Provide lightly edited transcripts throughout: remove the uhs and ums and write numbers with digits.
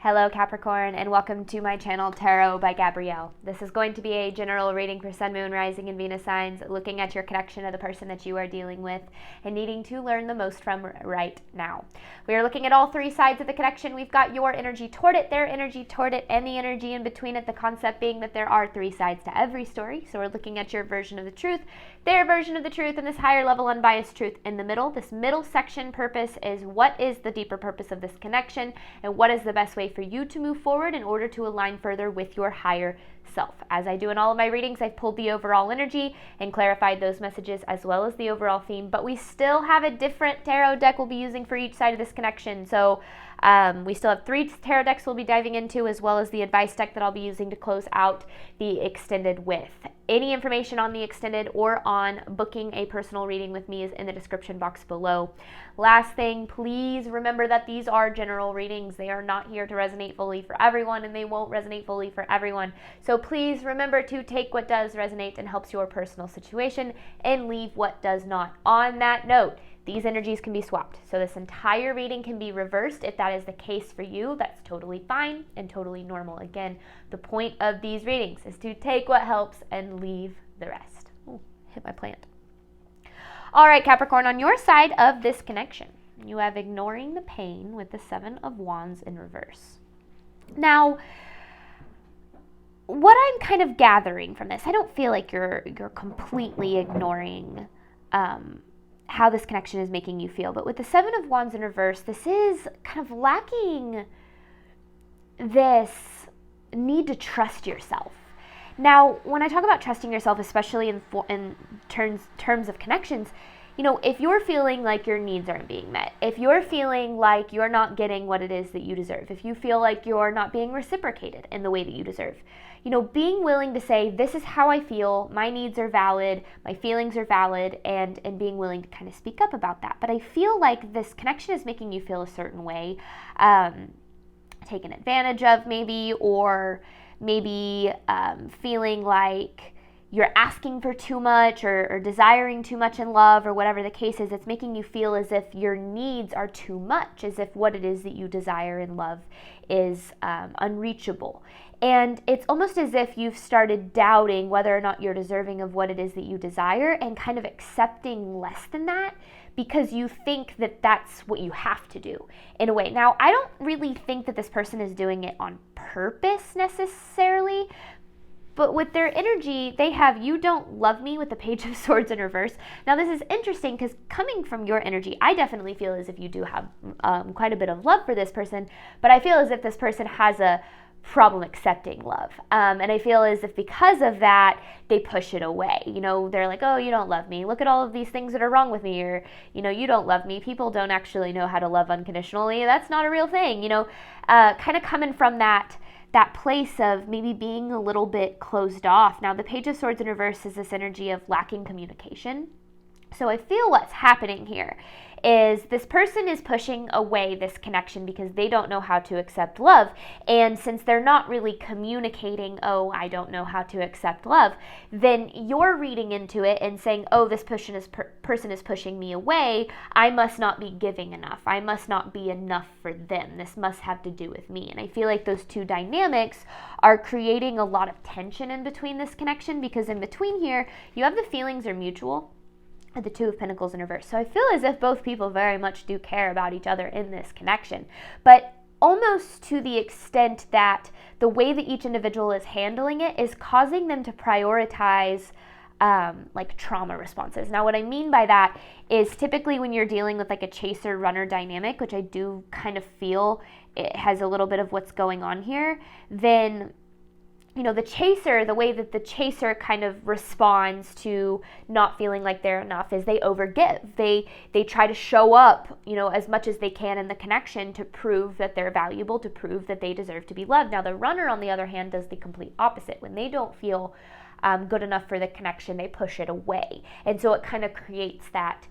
Hello Capricorn, and welcome to my channel Tarot by Gabrielle. This is going to be a general reading for Sun, Moon, Rising, and Venus signs, looking at your connection to the person that you are dealing with and needing to learn the most from right now. We are looking at all three sides of the connection. We've got your energy toward it, their energy toward it, and the energy in between it, the concept being that there are three sides to every story. So we're looking at your version of the truth, their version of the truth, and this higher level unbiased truth in the middle. This middle section purpose is what is the deeper purpose of this connection and what is the best way for you to move forward in order to align further with your higher self. As I do in all of my readings, I've pulled the overall energy and clarified those messages as well as the overall theme, but we still have a different tarot deck we'll be using for each side of this connection. So we still have 3 tarot decks we'll be diving into, as well as the advice deck that I'll be using to close out the extended with. Any information on the extended or on booking a personal reading with me is in the description box below. Last thing, please remember that these are general readings. They are not here to resonate fully for everyone, and they won't resonate fully for everyone. So please remember to take what does resonate and helps your personal situation and leave what does not. On that note, these energies can be swapped. So this entire reading can be reversed. If that is the case for you, that's totally fine and totally normal. Again, the point of these readings is to take what helps and leave the rest. Ooh, hit my plant. All right, Capricorn, on your side of this connection, you have ignoring the pain with the 7 of Wands in reverse. Now, what I'm kind of gathering from this, I don't feel like you're completely ignoring how this connection is making you feel. But with the 7 of Wands in reverse, this is kind of lacking this need to trust yourself. Now, when I talk about trusting yourself, especially in terms of connections, you know, if you're feeling like your needs aren't being met, if you're feeling like you're not getting what it is that you deserve, if you feel like you're not being reciprocated in the way that you deserve, you know, being willing to say, this is how I feel, my needs are valid, my feelings are valid, and being willing to kind of speak up about that. But I feel like this connection is making you feel a certain way, taken advantage of maybe, or maybe feeling like you're asking for too much or desiring too much in love, or whatever the case is. It's making you feel as if your needs are too much, as if what it is that you desire in love is unreachable. And it's almost as if you've started doubting whether or not you're deserving of what it is that you desire, and kind of accepting less than that because you think that that's what you have to do in a way. Now, I don't really think that this person is doing it on purpose necessarily, but with their energy, they have "you don't love me" with the Page of Swords in reverse. Now, this is interesting because coming from your energy, I definitely feel as if you do have quite a bit of love for this person, but I feel as if this person has a problem accepting love. And I feel as if because of that, they push it away. You know, they're like, oh, you don't love me. Look at all of these things that are wrong with me. Or, you know, you don't love me. People don't actually know how to love unconditionally. That's not a real thing. You know, kind of coming from that place of maybe being a little bit closed off. Now, the Page of Swords in reverse is this energy of lacking communication. So I feel what's happening here is this person is pushing away this connection because they don't know how to accept love. And since they're not really communicating, oh, I don't know how to accept love, then you're reading into it and saying, oh, this person is pushing me away. I must not be giving enough. I must not be enough for them. This must have to do with me. And I feel like those two dynamics are creating a lot of tension in between this connection, because in between here, you have the feelings are mutual, the 2 of Pentacles in reverse. So I feel as if both people very much do care about each other in this connection, but almost to the extent that the way that each individual is handling it is causing them to prioritize like trauma responses. Now, what I mean by that is typically when you're dealing with like a chaser-runner dynamic, which I do kind of feel it has a little bit of what's going on here, then you know, the chaser, the way that the chaser kind of responds to not feeling like they're enough is they overgive. They try to show up, you know, as much as they can in the connection to prove that they're valuable, to prove that they deserve to be loved. Now, the runner, on the other hand, does the complete opposite. When they don't feel good enough for the connection, they push it away. And so it kind of creates that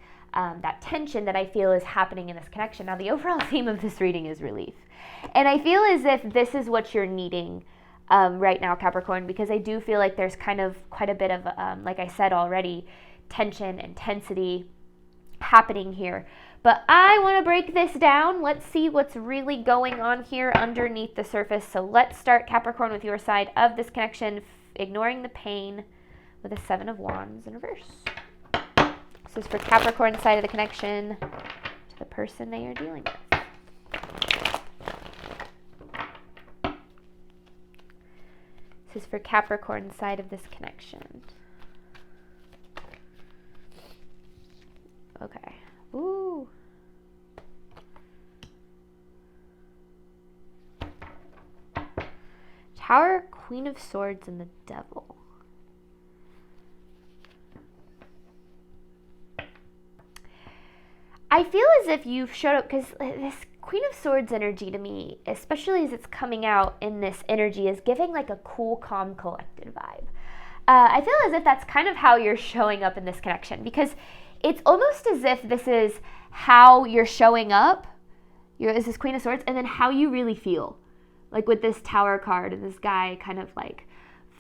tension that I feel is happening in this connection. Now, the overall theme of this reading is relief. And I feel as if this is what you're needing right now, Capricorn, because I do feel like there's kind of quite a bit of, like I said already, tension, intensity happening here. But I want to break this down. Let's see what's really going on here underneath the surface. So let's start, Capricorn, with your side of this connection, ignoring the pain, with a 7 of Wands in reverse. This is for Capricorn's side of the connection to the person they are dealing with. This is for Capricorn's side of this connection. Okay. Ooh. Tower, Queen of Swords, and the Devil. I feel as if you've showed up, because this Queen of Swords energy to me, especially as it's coming out in this energy, is giving like a cool, calm, collected vibe. I feel as if that's kind of how you're showing up in this connection, because it's almost as if this is how you're showing up, is this Queen of Swords, and then how you really feel. Like with this Tower card and this guy kind of like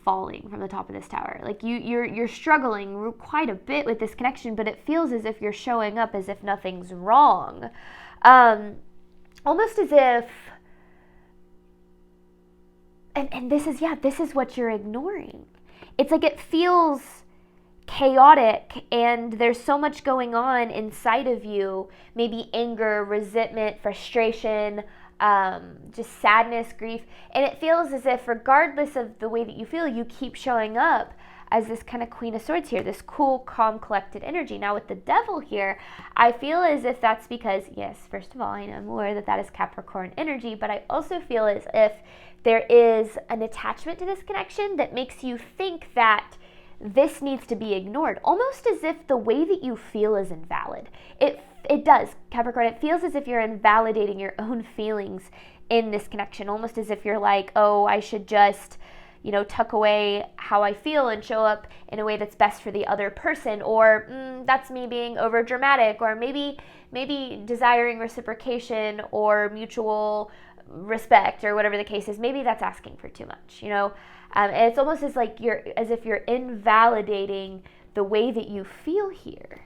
falling from the top of this tower. Like you're struggling quite a bit with this connection, but it feels as if you're showing up as if nothing's wrong. Almost as if, and this is what you're ignoring. It's like it feels chaotic and there's so much going on inside of you, maybe anger, resentment, frustration, just sadness, grief, and it feels as if regardless of the way that you feel, you keep showing up as this kind of Queen of Swords here, this cool, calm, collected energy. Now with the Devil here, I feel as if that's because, yes, first of all, I know I'm aware that that is Capricorn energy, but I also feel as if there is an attachment to this connection that makes you think that this needs to be ignored, almost as if the way that you feel is invalid. It does, Capricorn. It feels as if you're invalidating your own feelings in this connection, almost as if you're like, oh, I should just, tuck away how I feel and show up in a way that's best for the other person, or that's me being over dramatic, or maybe desiring reciprocation or mutual respect, or whatever the case is. Maybe that's asking for too much, and it's almost as if you're invalidating the way that you feel here.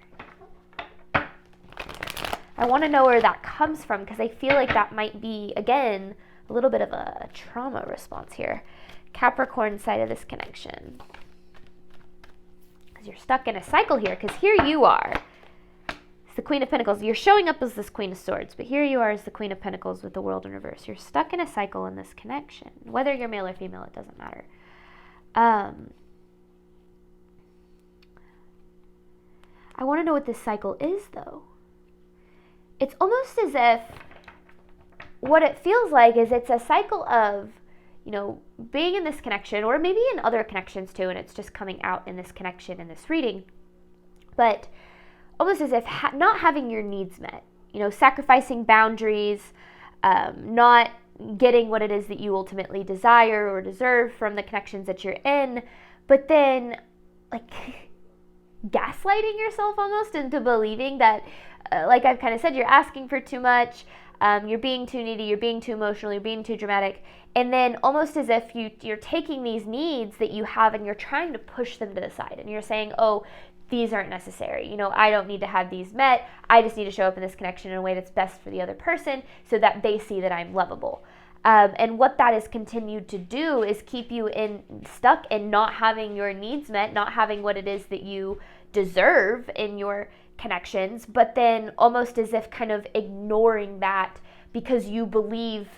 I want to know where that comes from, because I feel like that might be, again, a little bit of a trauma response here. Capricorn side of this connection. Because you're stuck in a cycle here, because here you are. It's the Queen of Pentacles. You're showing up as this Queen of Swords, but here you are as the Queen of Pentacles with the World in reverse. You're stuck in a cycle in this connection. Whether you're male or female, it doesn't matter. I want to know what this cycle is, though. It's almost as if what it feels like is it's a cycle of, being in this connection, or maybe in other connections too, and it's just coming out in this connection, in this reading, but almost as if not having your needs met, sacrificing boundaries, not getting what it is that you ultimately desire or deserve from the connections that you're in, but then like gaslighting yourself almost into believing that, like I've kind of said, you're asking for too much, you're being too needy, you're being too emotional, you're being too dramatic, and then almost as if you're taking these needs that you have and you're trying to push them to the side, and you're saying, oh, these aren't necessary, I don't need to have these met, I just need to show up in this connection in a way that's best for the other person so that they see that I'm lovable. And what that has continued to do is keep you stuck in not having your needs met, not having what it is that you deserve in your connections, but then almost as if kind of ignoring that because you believe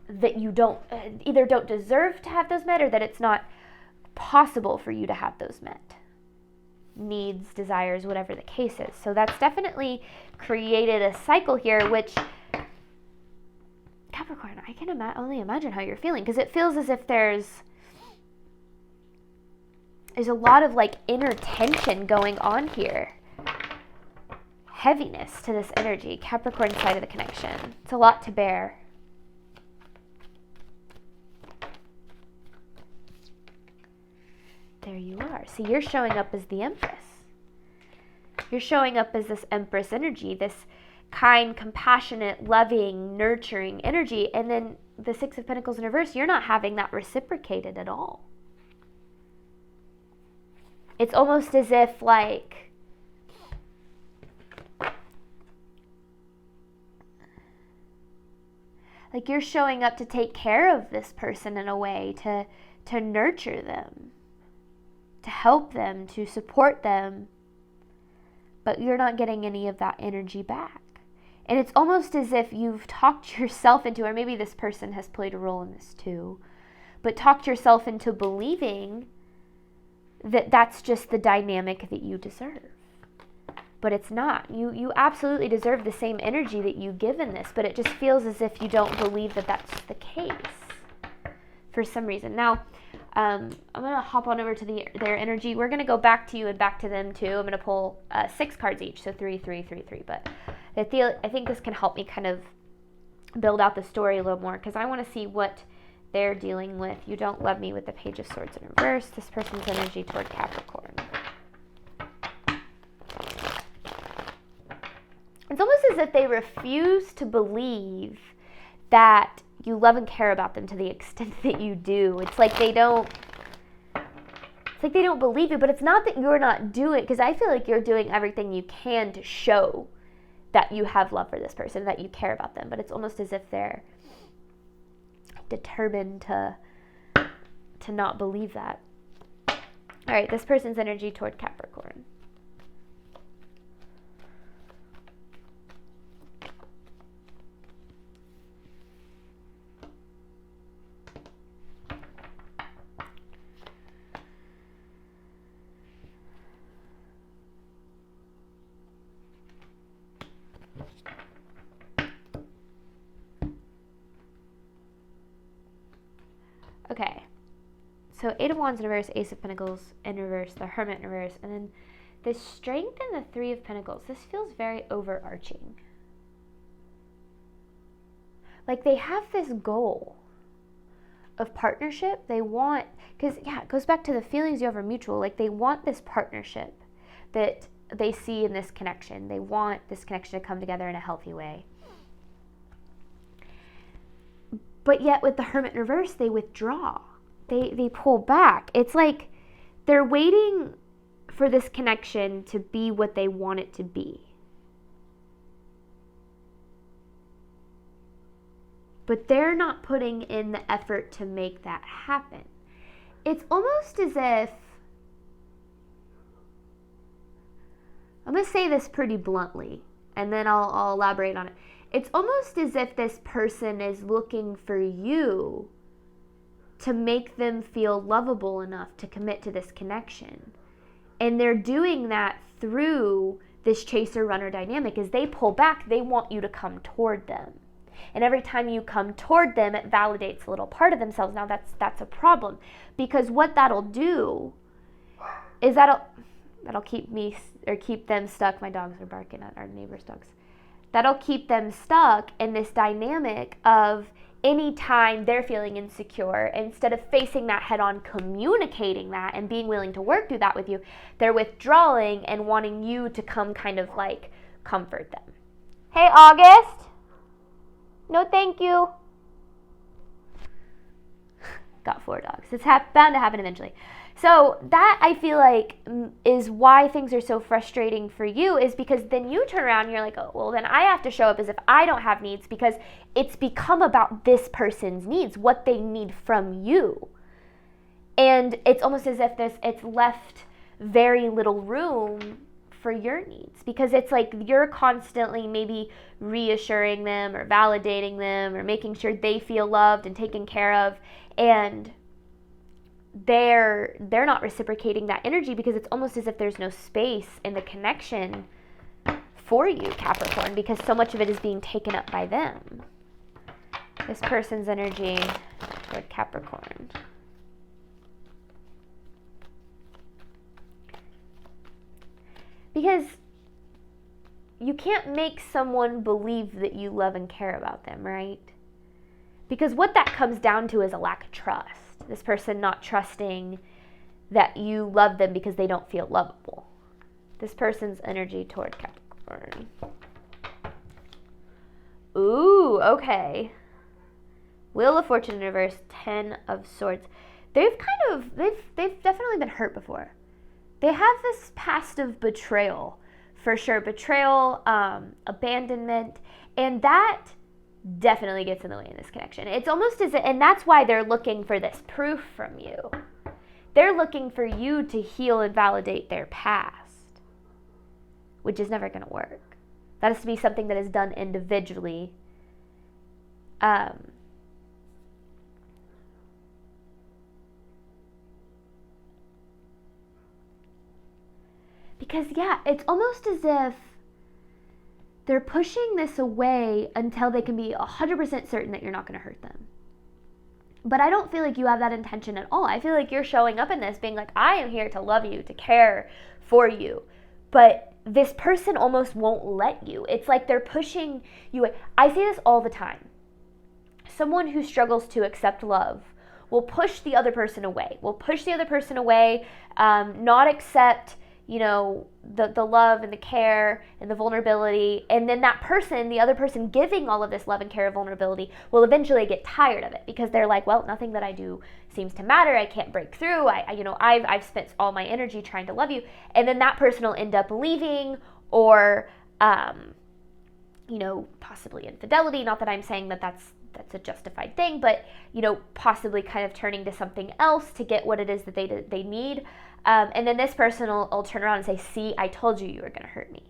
that you either don't deserve to have those met, or that it's not possible for you to have those met. Needs, desires, whatever the case is. So that's definitely created a cycle here, which, Capricorn, I can only imagine how you're feeling, because it feels as if there's a lot of like inner tension going on here. Heaviness to this energy, Capricorn side of the connection. It's a lot to bear. There you are. See, you're showing up as the Empress. You're showing up as this Empress energy, this kind, compassionate, loving, nurturing energy. And then the Six of Pentacles in reverse, you're not having that reciprocated at all. It's almost as if like Like you're showing up to take care of this person in a way, to nurture them, to help them, to support them, but you're not getting any of that energy back. And it's almost as if you've talked yourself into, or maybe this person has played a role in this too, but talked yourself into believing that that's just the dynamic that you deserve. But it's not. You absolutely deserve the same energy that you give in this, but it just feels as if you don't believe that that's the case for some reason. Now, I'm going to hop on over to their energy. We're going to go back to you and back to them too. I'm going to pull 6 cards each, so 3, 3, 3, 3. But I think this can help me kind of build out the story a little more, because I want to see what they're dealing with. You don't love me with the Page of Swords in reverse. This person's energy toward Capricorn. It's almost as if they refuse to believe that you love and care about them to the extent that you do. It's like they don't believe you, but it's not that you're not doing, because I feel like you're doing everything you can to show that you have love for this person, that you care about them, but it's almost as if they're determined to not believe that. All right, this person's energy toward Capricorn. Okay, so 8 of Wands in reverse, Ace of Pentacles in reverse, the Hermit in reverse, and then the Strength and the 3 of Pentacles. This feels very overarching. Like they have this goal of partnership. They want, because yeah, it goes back to the feelings you have are mutual. Like they want this partnership that they see in this connection. They want this connection to come together in a healthy way. But yet with the Hermit in reverse, they withdraw. They pull back. It's like they're waiting for this connection to be what they want it to be. But they're not putting in the effort to make that happen. It's almost as if, I'm going to say this pretty bluntly, and then I'll elaborate on it. It's almost as if this person is looking for you to make them feel lovable enough to commit to this connection. And they're doing that through this chaser-runner dynamic. As they pull back, they want you to come toward them. And every time you come toward them, it validates a little part of themselves. Now that's a problem, because what that'll do is that'll keep them stuck. My dogs are barking at our neighbor's dogs. That'll keep them stuck in this dynamic of anytime they're feeling insecure, instead of facing that head on, communicating that and being willing to work through that with you, they're withdrawing and wanting you to come kind of like comfort them. Hey, August. No, thank you. Got 4 dogs. It's bound to happen eventually. So that, I feel like, is why things are so frustrating for you, is because then you turn around and you're like, oh, well, then I have to show up as if I don't have needs, because it's become about this person's needs, what they need from you. And it's almost as if it's left very little room for your needs, because it's like you're constantly maybe reassuring them or validating them or making sure they feel loved and taken care of, and they're not reciprocating that energy, because it's almost as if there's no space in the connection for you, Capricorn, because so much of it is being taken up by them. This person's energy toward Capricorn. Because you can't make someone believe that you love and care about them, right? Because what that comes down to is a lack of trust. This person not trusting that you love them because they don't feel lovable. This person's energy toward Capricorn. Ooh, okay. Wheel of Fortune in reverse, 10 of Swords. They've definitely been hurt before. They have this past of betrayal, for sure. Betrayal, abandonment, and that definitely gets in the way in this connection. It's almost as, and that's why they're looking for this proof from you. They're looking for you to heal and validate their past, which is never going to work. That has to be something that is done individually. Because, yeah, it's almost as if they're pushing this away until they can be 100% certain that you're not going to hurt them. But I don't feel like you have that intention at all. I feel like you're showing up in this being like, I am here to love you, to care for you. But this person almost won't let you. It's like they're pushing you away. I see this all the time. Someone who struggles to accept love will push the other person away. Not accept, the love and the care and the vulnerability. And then that person, the other person giving all of this love and care and vulnerability, will eventually get tired of it because they're like, well, nothing that I do seems to matter. I can't break through. I've spent all my energy trying to love you. And then that person will end up leaving or, possibly infidelity. Not that I'm saying that that's a justified thing, but, possibly kind of turning to something else to get what it is that they need. And then this person will turn around and say, see, I told you were going to hurt me.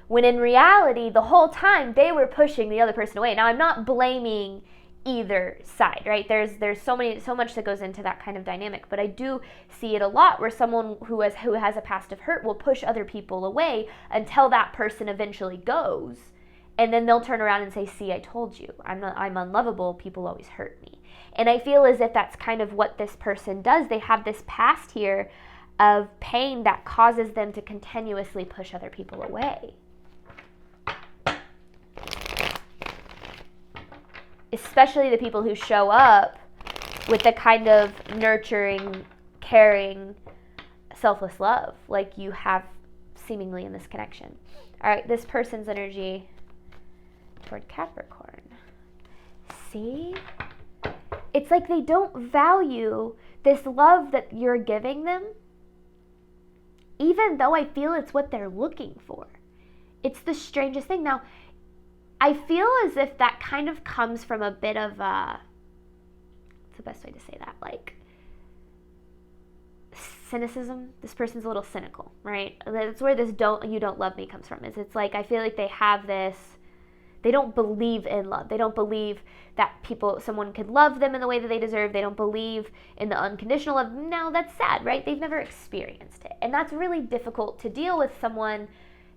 When in reality, the whole time they were pushing the other person away. Now, I'm not blaming either side, right? There's so much that goes into that kind of dynamic, but I do see it a lot where someone who has a past of hurt will push other people away until that person eventually goes. And then they'll turn around and say, see, I told you, I'm unlovable, people always hurt me. And I feel as if that's kind of what this person does. They have this past here of pain that causes them to continuously push other people away. Especially the people who show up with the kind of nurturing, caring, selfless love like you have seemingly in this connection. All right, this person's energy toward Capricorn. See? It's like they don't value this love that you're giving them, even though I feel it's what they're looking for. It's the strangest thing. Now, I feel as if that kind of comes from a bit of what's the best way to say that? Like, cynicism. This person's a little cynical, right? That's where this you don't love me comes from. It's like, I feel like they have this, they don't believe in love. They don't believe that someone could love them in the way that they deserve. They don't believe in the unconditional love. Now, that's sad, right? They've never experienced it. And that's really difficult to deal with someone,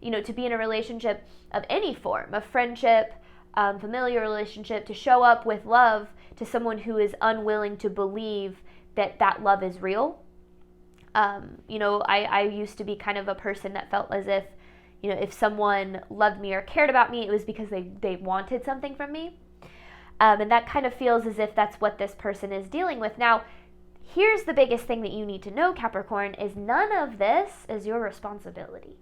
to be in a relationship of any form, of friendship, familiar relationship, to show up with love to someone who is unwilling to believe that love is real. I used to be kind of a person that felt as if, if someone loved me or cared about me, it was because they wanted something from me. And that kind of feels as if that's what this person is dealing with. Now, here's the biggest thing that you need to know, Capricorn, is none of this is your responsibility.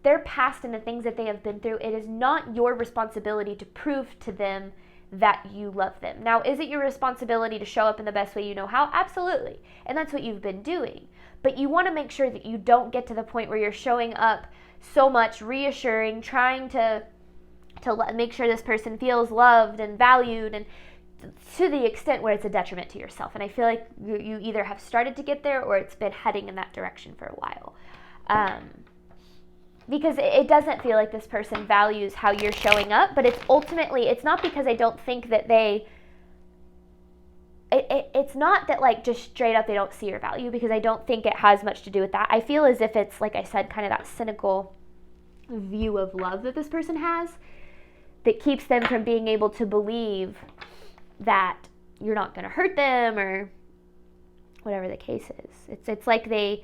Their past and the things that they have been through, it is not your responsibility to prove to them that you love them. Now, is it your responsibility to show up in the best way you know how? Absolutely. And that's what you've been doing. But you want to make sure that you don't get to the point where you're showing up so much, reassuring, trying to make sure this person feels loved and valued, and to the extent where it's a detriment to yourself. And I feel like you either have started to get there or it's been heading in that direction for a while. Because it doesn't feel like this person values how you're showing up, but it's not because I don't think that it's not that like just straight up they don't see your value, because I don't think it has much to do with that. I feel as if it's, like I said, kind of that cynical view of love that this person has that keeps them from being able to believe that you're not going to hurt them or whatever the case is. It's like they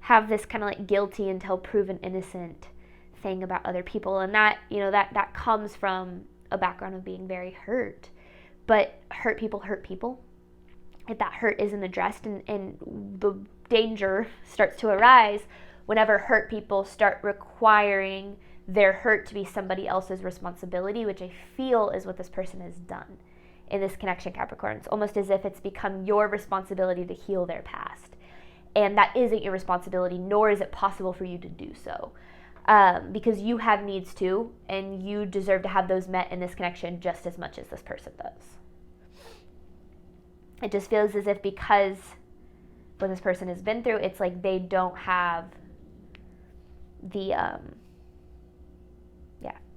have this kind of like guilty until proven innocent thing about other people, and that that comes from a background of being very hurt. But hurt people. If that hurt isn't addressed, and the danger starts to arise whenever hurt people start requiring their hurt to be somebody else's responsibility, which I feel is what this person has done in this connection, Capricorn. It's almost as if it's become your responsibility to heal their past. And that isn't your responsibility, nor is it possible for you to do so. because you have needs too, and you deserve to have those met in this connection just as much as this person does. It just feels as if because what this person has been through, it's like they don't have the,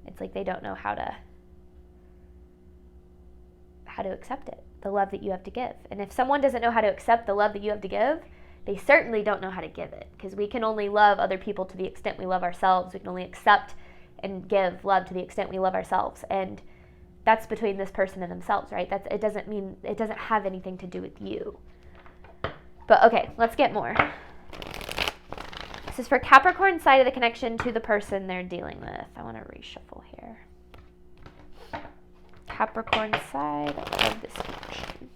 it's like they don't know how to accept it, the love that you have to give. And if someone doesn't know how to accept the love that you have to give, they certainly don't know how to give it, because we can only love other people to the extent we love ourselves. We can only accept and give love to the extent we love ourselves. And that's between this person and themselves, right? It doesn't have anything to do with you. But okay, let's get more. This is for Capricorn side of the connection to the person they're dealing with. I want to reshuffle here. Capricorn side of this connection.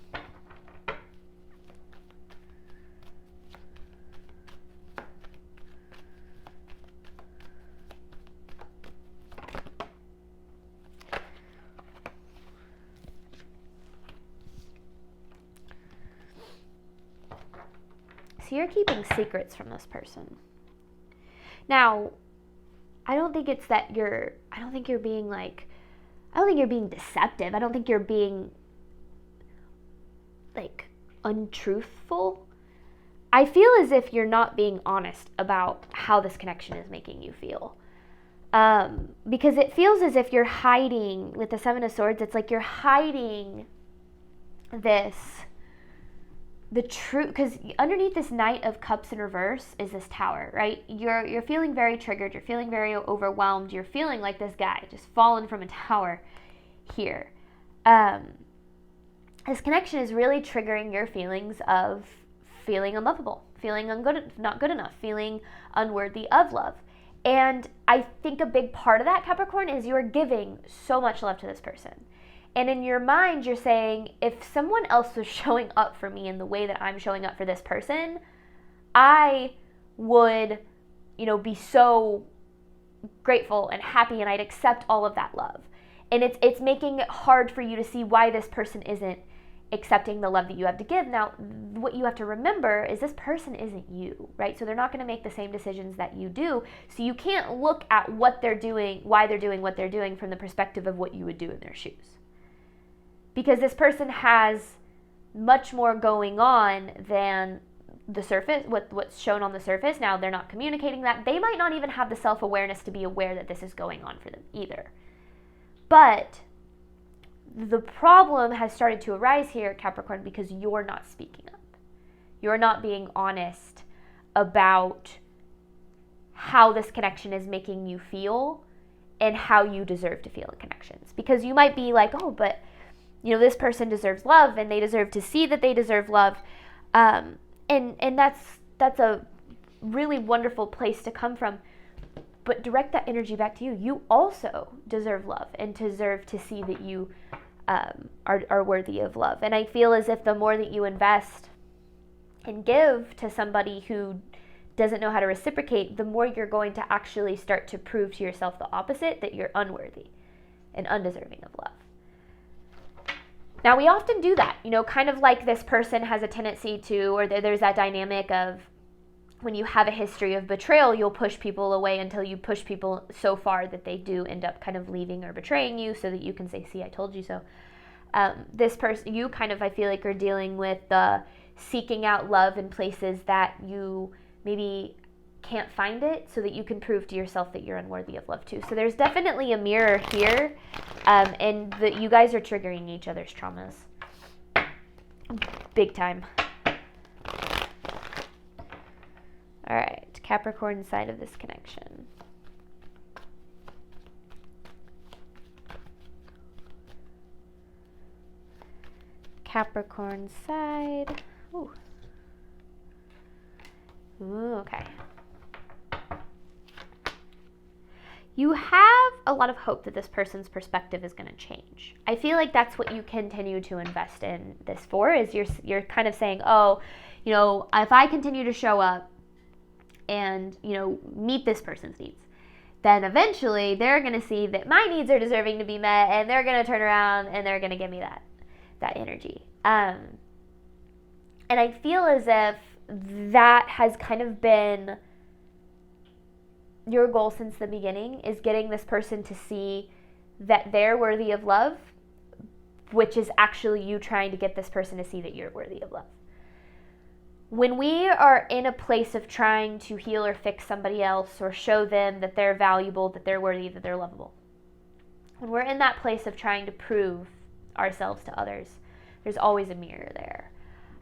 So you're keeping secrets from this person. Now, I don't think you're being deceptive. I don't think you're being like untruthful. I feel as if you're not being honest about how this connection is making you feel. Because it feels as if you're hiding, with the Seven of Swords, it's like you're hiding the truth, because underneath this Knight of Cups in reverse is this Tower, right? You're feeling very triggered. You're feeling very overwhelmed. You're feeling like this guy just fallen from a tower here. This connection is really triggering your feelings of feeling unlovable, feeling not good enough, feeling unworthy of love. And I think a big part of that, Capricorn, is you're giving so much love to this person. And in your mind, you're saying, if someone else was showing up for me in the way that I'm showing up for this person, I would, be so grateful and happy, and I'd accept all of that love. And it's making it hard for you to see why this person isn't accepting the love that you have to give. Now, what you have to remember is this person isn't you, right? So they're not going to make the same decisions that you do. So you can't look at what they're doing, why they're doing what they're doing from the perspective of what you would do in their shoes. Because this person has much more going on than the surface, what's shown on the surface. Now, they're not communicating that. They might not even have the self-awareness to be aware that this is going on for them either. But the problem has started to arise here, Capricorn, because you're not speaking up. You're not being honest about how this connection is making you feel and how you deserve to feel in connections. Because you might be like, oh, but this person deserves love, and they deserve to see that they deserve love. And that's a really wonderful place to come from. But direct that energy back to you. You also deserve love and deserve to see that you are worthy of love. And I feel as if the more that you invest and give to somebody who doesn't know how to reciprocate, the more you're going to actually start to prove to yourself the opposite, that you're unworthy and undeserving of love. Now, we often do that, kind of like this person has a tendency to, or there's that dynamic of when you have a history of betrayal, you'll push people away until you push people so far that they do end up kind of leaving or betraying you, so that you can say, see, I told you so. This person, you kind of, I feel like, are dealing with the seeking out love in places that you maybe can't find it, so that you can prove to yourself that you're unworthy of love too. So there's definitely a mirror here, and that you guys are triggering each other's traumas. Big time. All right, Capricorn side of this connection. Capricorn side. Ooh. Ooh, okay. You have a lot of hope that this person's perspective is going to change. I feel like that's what you continue to invest in this for, is you're kind of saying, oh, if I continue to show up and, meet this person's needs, then eventually they're going to see that my needs are deserving to be met, and they're going to turn around and they're going to give me that energy. And I feel as if that has kind of been your goal since the beginning is getting this person to see that they're worthy of love, which is actually you trying to get this person to see that you're worthy of love. When we are in a place of trying to heal or fix somebody else or show them that they're valuable, that they're worthy, that they're lovable, when we're in that place of trying to prove ourselves to others, there's always a mirror there.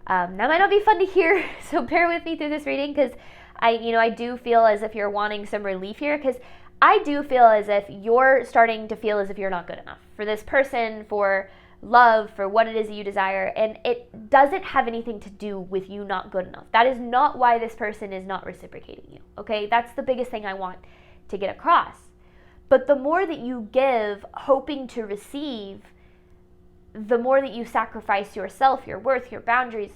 That might not be fun to hear, so bear with me through this reading, because I do feel as if you're wanting some relief here, because I do feel as if you're starting to feel as if you're not good enough for this person, for love, for what it is that you desire, and it doesn't have anything to do with you not good enough. That is not why this person is not reciprocating you, okay? That's the biggest thing I want to get across. But the more that you give, hoping to receive, the more that you sacrifice yourself, your worth, your boundaries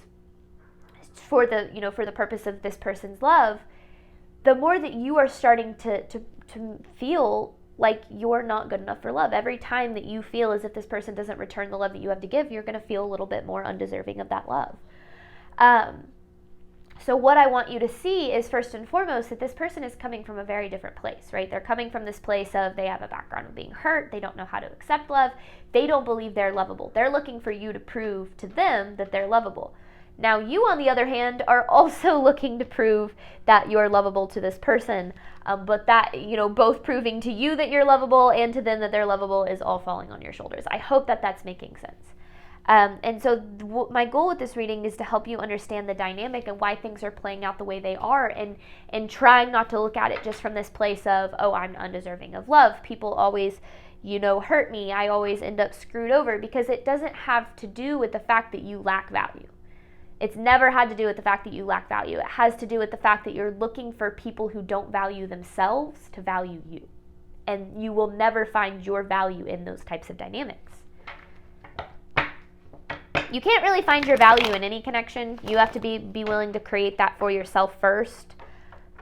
for the purpose of this person's love, the more that you are starting to feel like you're not good enough for love. Every time that you feel as if this person doesn't return the love that you have to give, you're going to feel a little bit more undeserving of that love. So what I want you to see is, first and foremost, that this person is coming from a very different place, right? They're coming from this place of they have a background of being hurt. They don't know how to accept love. They don't believe they're lovable. They're looking for you to prove to them that they're lovable. Now, you, on the other hand, are also looking to prove that you're lovable to this person, but that, both proving to you that you're lovable and to them that they're lovable is all falling on your shoulders. I hope that that's making sense. And so my goal with this reading is to help you understand the dynamic and why things are playing out the way they are, and trying not to look at it just from this place of, oh, I'm undeserving of love. People always, hurt me. I always end up screwed over, because it doesn't have to do with the fact that you lack value. It's never had to do with the fact that you lack value. It has to do with the fact that you're looking for people who don't value themselves to value you. And you will never find your value in those types of dynamics. You can't really find your value in any connection. You have to be willing to create that for yourself first.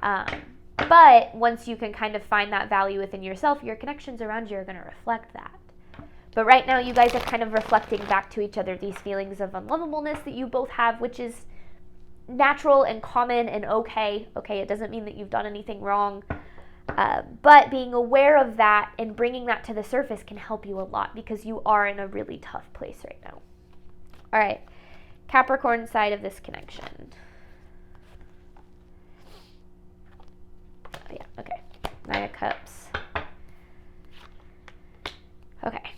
But once you can kind of find that value within yourself, your connections around you are going to reflect that. But right now, you guys are kind of reflecting back to each other these feelings of unlovableness that you both have, which is natural and common and okay. Okay, it doesn't mean that you've done anything wrong. But being aware of that and bringing that to the surface can help you a lot, because you are in a really tough place right now. All right, Capricorn side of this connection. Oh, yeah, okay. Nine of Cups. Okay.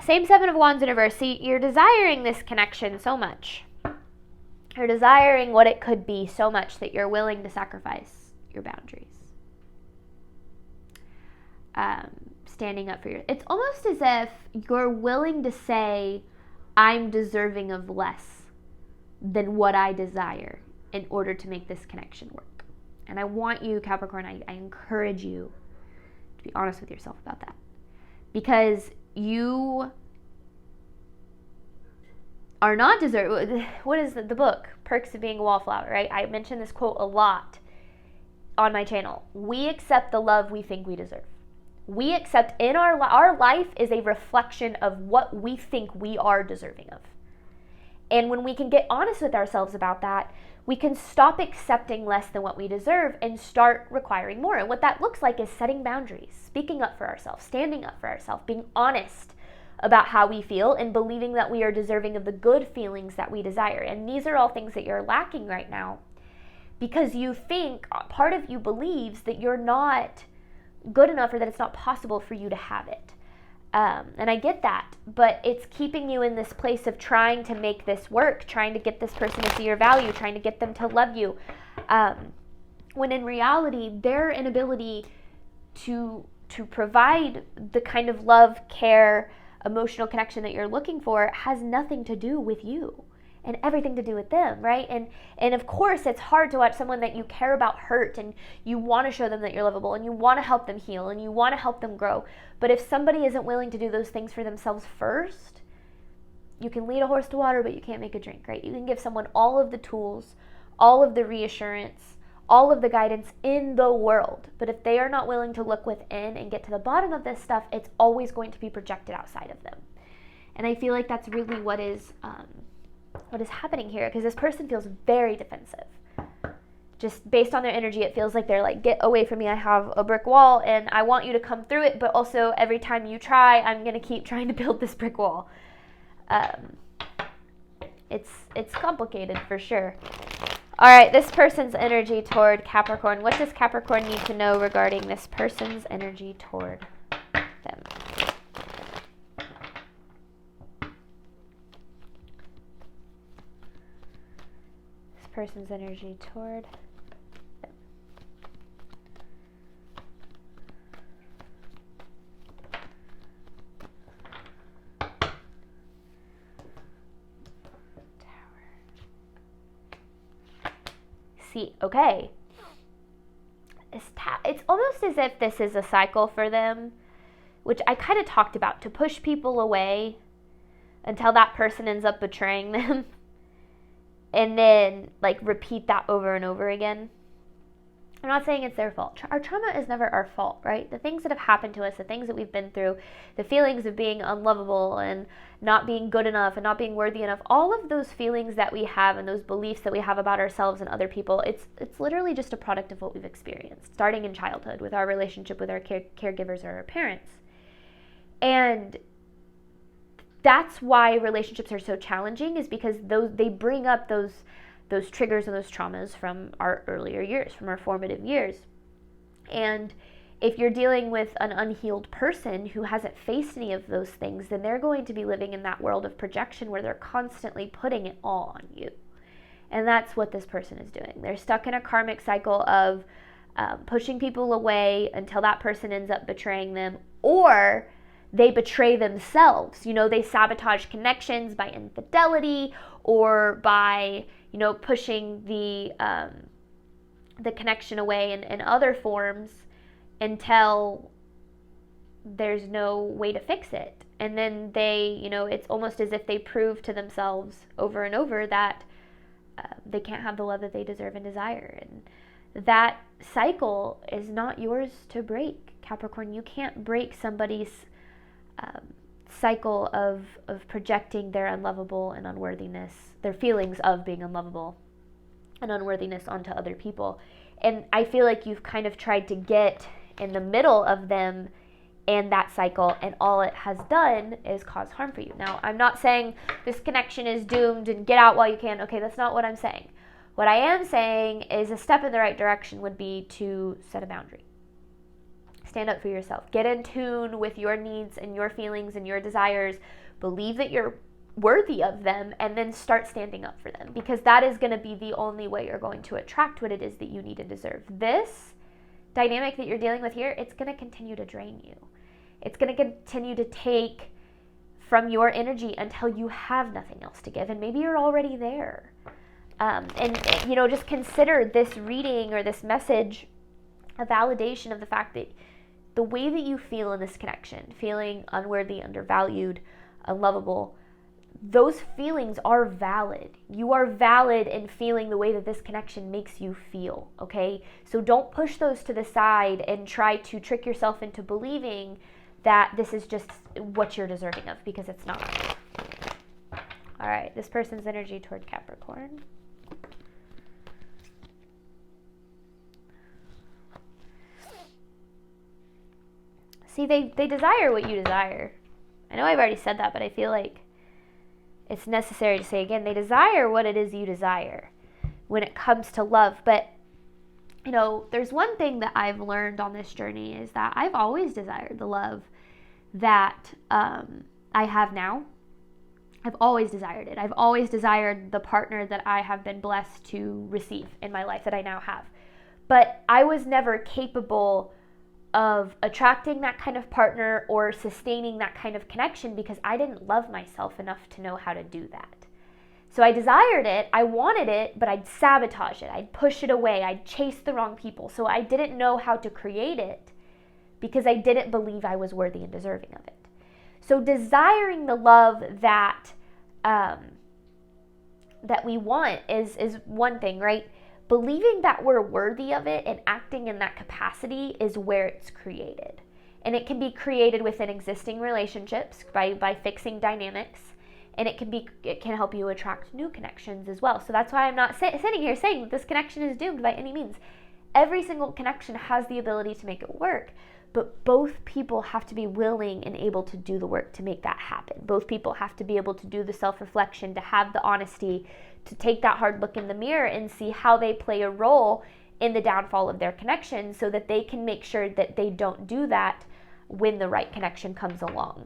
Same Seven of Wands in reverse. See, you're desiring this connection so much. You're desiring what it could be so much that you're willing to sacrifice your boundaries. Standing up for it's almost as if you're willing to say, I'm deserving of less than what I desire in order to make this connection work. And I want you, Capricorn, I encourage you to be honest with yourself about that. Because you are not deserving. What is the book? Perks of Being a Wallflower, right? I mention this quote a lot on my channel. We accept the love we think we deserve. We accept in our life is a reflection of what we think we are deserving of. And when we can get honest with ourselves about that, we can stop accepting less than what we deserve and start requiring more. And what that looks like is setting boundaries, speaking up for ourselves, standing up for ourselves, being honest about how we feel, and believing that we are deserving of the good feelings that we desire. And these are all things that you're lacking right now, because you think, part of you believes that you're not good enough, or that it's not possible for you to have it. And I get that, but it's keeping you in this place of trying to make this work, trying to get this person to see your value, trying to get them to love you, when in reality, their inability to provide the kind of love, care, emotional connection that you're looking for has nothing to do with you and everything to do with them, right? And of course, it's hard to watch someone that you care about hurt, and you want to show them that you're lovable, and you want to help them heal, and you want to help them grow. But if somebody isn't willing to do those things for themselves first, you can lead a horse to water, but you can't make a drink, right? You can give someone all of the tools, all of the reassurance, all of the guidance in the world. But if they are not willing to look within and get to the bottom of this stuff, it's always going to be projected outside of them. And I feel like that's really what is happening here, because this person feels very defensive. just based on their energy, it feels like they're like, get away from me, I have a brick wall and I want you to come through it, but also every time you try, I'm going to keep trying to build this brick wall. It's complicated for sure. All right, this person's energy toward Capricorn. What does Capricorn need to know regarding this person's energy toward them? This person's energy toward them. Okay, it's almost as if this is a cycle for them, which I kind of talked about, to push people away until that person ends up betraying them, and then like repeat that over and over again. I'm not saying it's their fault. Our trauma is never our fault, right? The things that have happened to us, the things that we've been through, the feelings of being unlovable and not being good enough and not being worthy enough, all of those feelings that we have and those beliefs that we have about ourselves and other people, it's literally just a product of what we've experienced, starting in childhood with our relationship with our caregivers or our parents. And that's why relationships are so challenging, is because they bring up those triggers and those traumas from our earlier years, from our formative years. And if you're dealing with an unhealed person who hasn't faced any of those things, then they're going to be living in that world of projection where they're constantly putting it all on you. And that's what this person is doing. They're stuck in a karmic cycle of pushing people away until that person ends up betraying them, or they betray themselves. They sabotage connections by infidelity or by pushing the connection away in other forms until there's no way to fix it. And then it's almost as if they prove to themselves over and over that they can't have the love that they deserve and desire. And that cycle is not yours to break, Capricorn. You can't break somebody's cycle of projecting their unlovable and unworthiness, their feelings of being unlovable and unworthiness onto other people. And I feel like you've kind of tried to get in the middle of them and that cycle, and all it has done is cause harm for you. Now, I'm not saying this connection is doomed and get out while you can. Okay, that's not what I'm saying. What I am saying is a step in the right direction would be to set a boundary. Stand up for yourself. Get in tune with your needs and your feelings and your desires. Believe that you're worthy of them, and then start standing up for them, because that is going to be the only way you're going to attract what it is that you need and deserve. This dynamic that you're dealing with here, it's going to continue to drain you. It's going to continue to take from your energy until you have nothing else to give, and maybe you're already there. Just consider this reading or this message a validation of the fact that the way that you feel in this connection, feeling unworthy, undervalued, unlovable, those feelings are valid. You are valid in feeling the way that this connection makes you feel, okay? So don't push those to the side and try to trick yourself into believing that this is just what you're deserving of, because it's not. All right, this person's energy toward Capricorn. See, they desire what you desire. I know I've already said that, but I feel like it's necessary to say again. They desire what it is you desire when it comes to love. But, there's one thing that I've learned on this journey is that I've always desired the love that I have now. I've always desired it. I've always desired the partner that I have been blessed to receive in my life that I now have. But I was never capable of attracting that kind of partner or sustaining that kind of connection because I didn't love myself enough to know how to do that. So I desired it, I wanted it, but I'd sabotage it, I'd push it away, I'd chase the wrong people. So I didn't know how to create it because I didn't believe I was worthy and deserving of it. So desiring the love that we want is one thing, right? Believing that we're worthy of it and acting in that capacity is where it's created. And it can be created within existing relationships by fixing dynamics. And it can help you attract new connections as well. So that's why I'm not sitting here saying that this connection is doomed by any means. Every single connection has the ability to make it work, but both people have to be willing and able to do the work to make that happen. Both people have to be able to do the self-reflection, to have the honesty, to take that hard look in the mirror and see how they play a role in the downfall of their connection, so that they can make sure that they don't do that when the right connection comes along.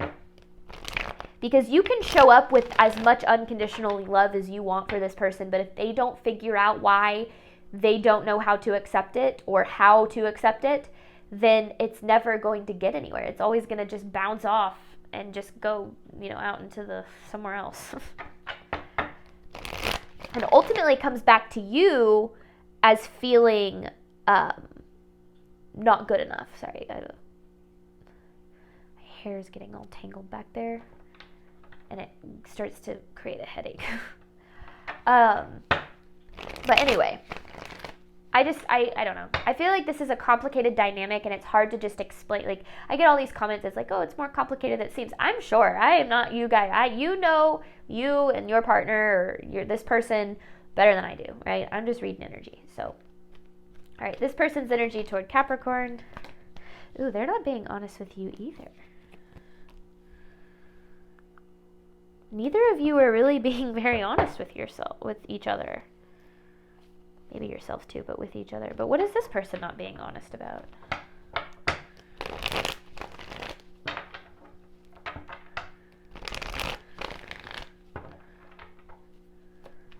Because you can show up with as much unconditional love as you want for this person, but if they don't figure out why they don't know how to accept it or how to accept it, then it's never going to get anywhere. It's always going to just bounce off and just go, out into somewhere else. And ultimately comes back to you as feeling not good enough. Sorry, my hair is getting all tangled back there, and it starts to create a headache. But anyway, I don't know. I feel like this is a complicated dynamic, and it's hard to just explain. Like, I get all these comments, it's like, oh, it's more complicated than it seems. I'm sure. I am not you guys. You know you and your partner or this person better than I do, right? I'm just reading energy. So, all right, this person's energy toward Capricorn. Ooh, they're not being honest with you either. Neither of you are really being very honest with each other. Maybe yourself too, but with each other. But what is this person not being honest about?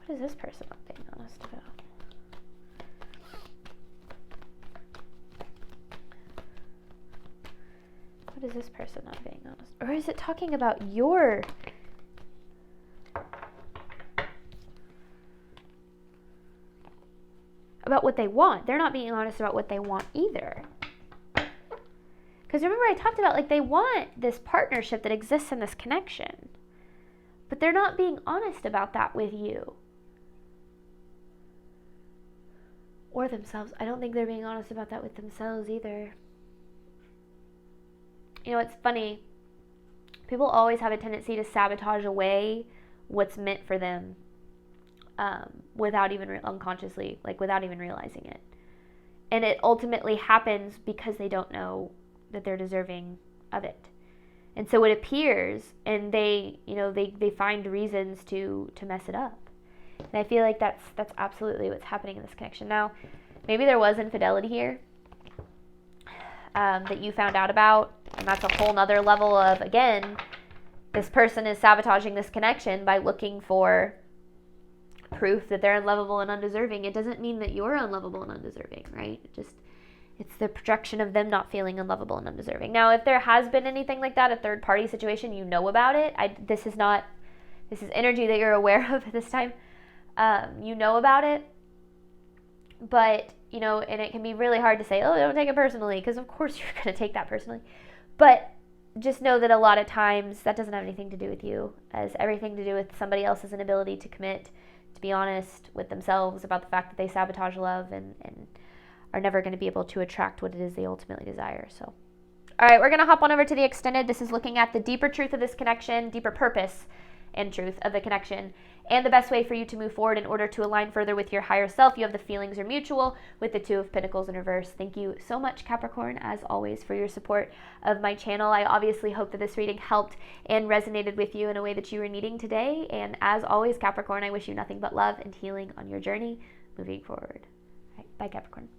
What is this person not being honest about? What is this person not being honest? Or is it talking about your... about what they want? They're not being honest about what they want either. Because remember, I talked about, like, they want this partnership that exists in this connection, but they're not being honest about that with you or themselves. I don't think they're being honest about that with themselves either. It's funny. People always have a tendency to sabotage away what's meant for them, without even unconsciously, like without even realizing it. And it ultimately happens because they don't know that they're deserving of it. And so it appears, and they find reasons to mess it up. And I feel like that's absolutely what's happening in this connection. Now, maybe there was infidelity here that you found out about, and that's a whole nother level of, again, this person is sabotaging this connection by looking for proof that they're unlovable and undeserving. It doesn't mean that you're unlovable and undeserving, right? It's the projection of them not feeling unlovable and undeserving. Now, if there has been anything like that, a third party situation, you know about it. This is energy that you're aware of at this time. You know about it, but and it can be really hard to say, oh, don't take it personally, because of course you're going to take that personally. But just know that a lot of times that doesn't have anything to do with you. It has everything to do with somebody else's inability to commit, to be honest with themselves about the fact that they sabotage love and are never going to be able to attract what it is they ultimately desire. So, all right, we're going to hop on over to the extended. This is looking at the deeper truth of this connection, deeper purpose and truth of the connection, and the best way for you to move forward in order to align further with your higher self. You have the feelings are mutual with the Two of Pentacles in reverse. Thank you so much, Capricorn, as always, for your support of my channel. I obviously hope that this reading helped and resonated with you in a way that you were needing today. And as always, Capricorn, I wish you nothing but love and healing on your journey moving forward. All right, bye, Capricorn.